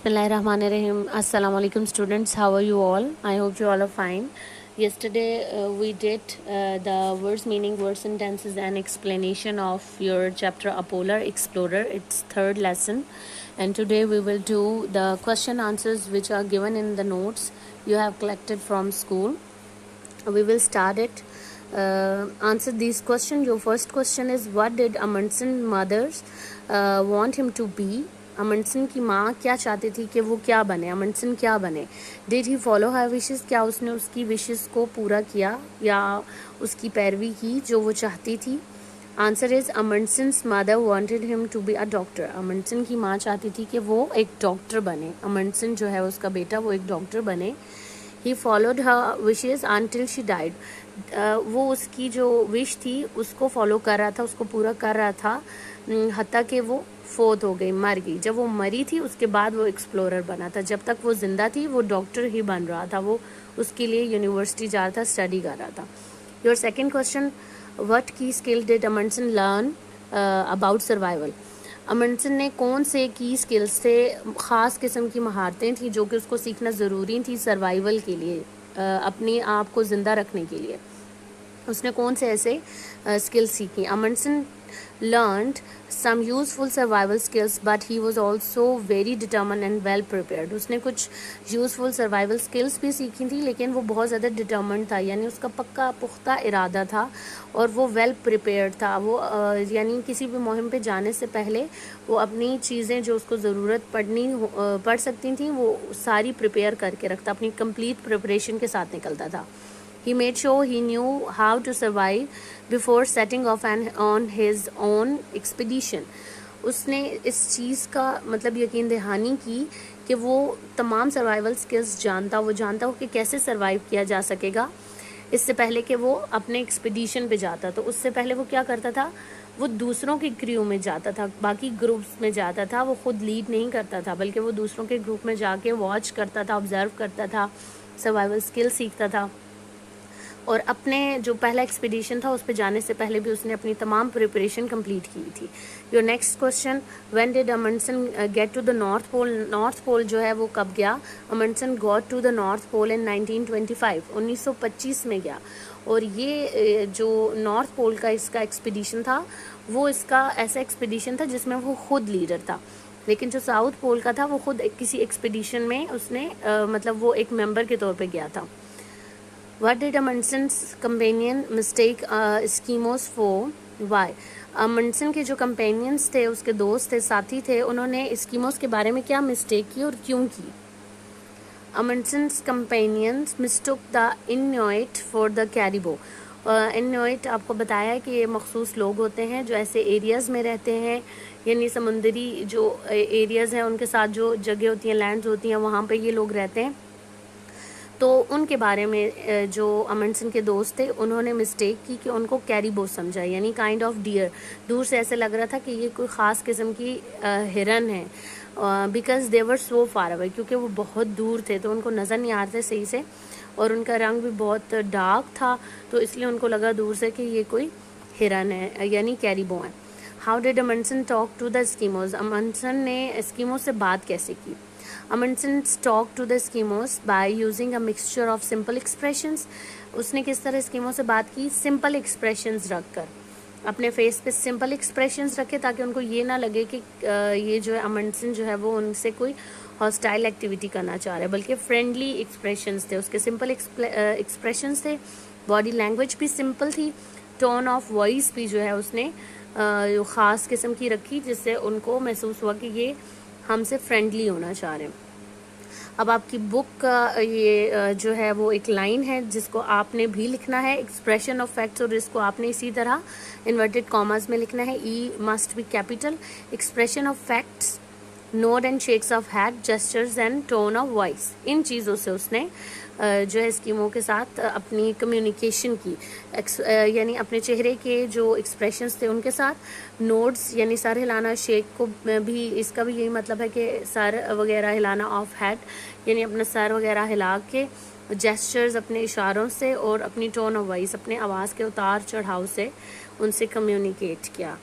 Bismillahirrahmanirrahim. Assalamu alaikum students. How are you all? I hope you all are fine. Yesterday we did the words meaning, words and tenses and explanation of your chapter A Polar Explorer. It's third lesson. And today we will do the question answers which are given in the notes you have collected from school. We will start it. Answer these questions. Your first question is, what did Amundsen mothers want him to be? अमंडसन की माँ क्या चाहती थी कि वो क्या बने, अमंडसन क्या बने. Did he follow her wishes, क्या उसने उसकी विशेस को पूरा किया या उसकी पैरवी की जो वो चाहती थी. Answer is Amundsen's mother wanted him to be a doctor. Amundsen की माँ चाहती थी कि वो एक डॉक्टर बने. अमंडसन जो है उसका बेटा वो एक डॉक्टर बने. He followed her wishes until she died. वो उसकी जो विश थी उसको फॉलो कर रहा था, उसको पूरा कर रहा था हत्ता कि वो फोत हो गई, मर गई. जब वो मरी थी उसके बाद वो एक्सप्लोरर बना था. जब तक वो जिंदा थी वो डॉक्टर ही बन रहा था. वो उसके लिए यूनिवर्सिटी जा रहा था, स्टडी कर रहा था. Your second question, what key skill did Amundsen learn about survival. Amundsen ने कौन से की स्किल्स से, ख़ास किस्म की महारतें थी जो कि उसको सीखना ज़रूरी थी सर्वाइवल के लिए, अपने आप को ज़िंदा रखने के लिए. उसने कौन से ऐसे स्किल्स सीखी. अमंडसन learned some useful survival skills but he was also very determined and well prepared. उसने कुछ useful survival skills भी सीखी थी लेकिन वो बहुत ज़्यादा determined था, यानी उसका पक्का पुख्ता इरादा था और वो well prepared था. वो यानी किसी भी मुहिम पे जाने से पहले वो अपनी चीज़ें जो उसको ज़रूरत पड़ सकती थी वो सारी प्रिपेयर करके रखता, अपनी complete preparation के साथ निकलता था. He made sure he knew how to survive before setting off on his own expedition. उसने इस चीज़ का मतलब यकीन दहानी की कि वो तमाम सर्वाइवल स्किल्स जानता. वो जानता हो कि कैसे सर्वाइव किया जा सकेगा इससे पहले कि वो अपने एक्सपीडिशन पे जाता. तो उससे पहले वो क्या करता था, वो दूसरों के क्रू में जाता था, बाकी ग्रुप्स में जाता था. वो खुद लीड नहीं करता था बल्कि वो दूसरों के ग्रुप में जाके वॉच करता था, ऑब्जर्व करता था, सर्वाइवल स्किल सीखता था. और अपने जो पहला एक्सपीडिशन था उस पर जाने से पहले भी उसने अपनी तमाम प्रिपरेशन कंप्लीट की थी. Your next question, when did Amundsen get to the North Pole. North Pole जो है वो कब गया. Amundsen got to the North Pole in 1925. 1925 में गया. और ये जो नॉर्थ पोल का इसका एक्सपीडिशन था वो इसका ऐसा एक्सपीडिशन था जिसमें वो खुद लीडर था. लेकिन जो साउथ पोल का था वो खुद किसी एक्सपीडिशन में उसने मतलब वो एक मेंबर के तौर पे गया था. What did Amundsen's companion mistake Eskimos for? Why? अमंडसन के जो कंपेनियंस थे, उसके दोस्त थे, साथी थे, उन्होंने एस्किमोस के बारे में क्या मिस्टेक की और क्यों की. Amundsen's companions mistook the Inuit for the caribou. Inuit आपको बताया है कि ये मखसूस लोग होते हैं जो ऐसे एरियाज़ में रहते हैं, यानी समुंदरी जो एरियाज़ हैं उनके साथ जो जगह होती हैं, लैंड्स होती हैं, वहाँ पे ये लोग रहते हैं. तो उनके बारे में जो अमंडसन के दोस्त थे उन्होंने मिस्टेक की कि उनको कैरिबो समझा, यानी काइंड ऑफ डियर. दूर से ऐसे लग रहा था कि ये कोई ख़ास किस्म की हिरन है, because they were so far away, क्योंकि वो बहुत दूर थे तो उनको नज़र नहीं आ रहे थे सही से और उनका रंग भी बहुत डार्क था, तो इसलिए उनको लगा दूर से कि ये कोई हिरन है, यानी कैरिबो है. How did Amundsen talk to the Eskimos. Amundsen ने एस्किमोज से बात कैसे की. Amundsen talked to the Eskimos by using a mixture of simple expressions. उसने किस तरह एस्किमो से बात की, सिंपल एक्सप्रेशंस रखकर, अपने फेस पे सिंपल एक्सप्रेशंस रखे ताकि उनको ये ना लगे कि ये जो है अमंडसन जो है वो उनसे कोई हॉस्टाइल एक्टिविटी करना चाह रहा है, बल्कि फ्रेंडली एक्सप्रेशंस थे उसके, सिंपल एक्सप्रेशंस थे. बॉडी लैंग्वेज भी सिंपल थी. टोन ऑफ वॉइस भी जो है उसने जो ख़ास किस्म की रखी जिससे उनको महसूस हुआ कि ये हमसे फ्रेंडली होना चाह रहे हैं. अब आपकी बुक का ये जो है वो एक लाइन है जिसको आपने भी लिखना है, एक्सप्रेशन ऑफ फैक्ट्स, और इसको आपने इसी तरह इन्वर्टेड कॉमास में लिखना है. E must be capital. Expression of facts, nod and shakes of head, gestures and tone of voice. इन चीज़ों से उसने जो है एस्किमो के साथ अपनी कम्युनिकेशन की, यानी अपने चेहरे के जो एक्सप्रेशंस थे उनके साथ. नोड्स यानी सर हिलाना, शेक को भी इसका भी यही मतलब है कि सर वगैरह हिलाना. ऑफ हैड यानी अपना सर वगैरह हिला के. जेस्चर्स अपने इशारों से, और अपनी टोन ऑफ वॉइस अपने आवाज़ के उतार चढ़ाव से उनसे कम्युनिकेट किया.